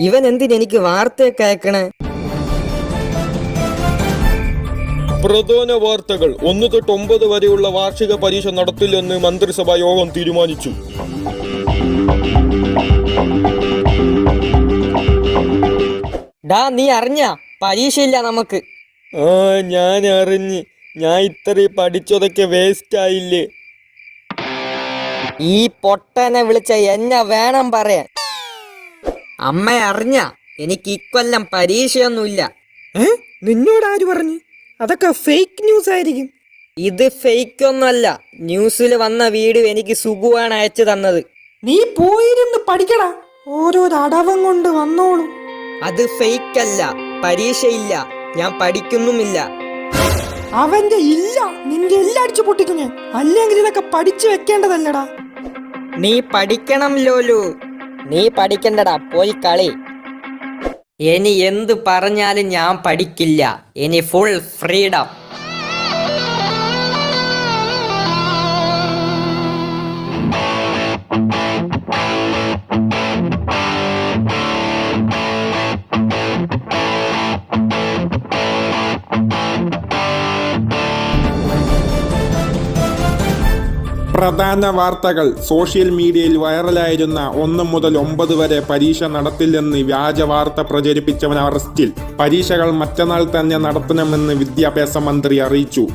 ഇവൻ എന്തിനെനിക്ക് വാർത്തയൊക്കെ അയക്കണേ? പ്രധാന വാർത്തകൾ. 1 തൊട്ട് 9 വരെയുള്ള വാർഷിക പരീക്ഷ നടത്തില്ലെന്ന് മന്ത്രിസഭാ യോഗം തീരുമാനിച്ചു. നീ അറിഞ്ഞ പരീക്ഷയില്ല നമുക്ക്? ഞാൻ അറിഞ്ഞ്. ഞാൻ ഇത്രയും പഠിച്ചതൊക്കെ വേസ്റ്റ് ആയില്ലേ? ഈ പൊട്ടനെ വിളിച്ച എന്നെ വേണം പറയാൻ. അമ്മ അറിഞ്ഞ എനിക്ക് ഇക്കൊല്ലം പരീക്ഷയൊന്നുമില്ല. നിന്നോട് ആര് പറഞ്ഞു? അതൊക്കെ ഫേക്ക് ന്യൂസ് ആയിരിക്കും. ഇത് ഫേക്ക് ഒന്നുമല്ല. ന്യൂസിൽ വന്ന വീഡിയോ എനിക്ക് സുഖുവാണ് അയച്ചു തന്നത്. നീ പോയിരുന്ന് പഠിക്കടാ, ഓരോരോ അടവം കൊണ്ട് വന്നോളൂ. അത് ഫേക്ക് അല്ല, പരീക്ഷയില്ല, ഞാൻ പഠിക്കുന്നുമില്ല. അവന്റെ ഇല്ല, നിന്റെ എല്ലാം അടിച്ചു പൊട്ടിക്കും ഞാൻ. അല്ലെങ്കിൽ ഇതൊക്കെ പഠിച്ചു വെക്കേണ്ടതല്ലടാ. നീ പഠിക്കണം ലോലു. നീ പഠിക്കണ്ടടാ, പോയി കളി. ഇനി എന്ത് പറഞ്ഞാലും ഞാൻ പഠിക്കില്ല. ഇനി ഫുൾ ഫ്രീഡം. പ്രധാന വാർത്തകൾ. സോഷ്യൽ മീഡിയയിൽ വൈറലായിരുന്ന 1 മുതൽ 9 വരെ പരീക്ഷ നടത്തില്ലെന്ന് വ്യാജ വാർത്ത പ്രചരിപ്പിച്ചവൻ അറസ്റ്റിൽ. പരീക്ഷകൾ മറ്റന്നാൾ തന്നെ നടത്തണമെന്ന് വിദ്യാഭ്യാസ മന്ത്രി അറിയിച്ചു.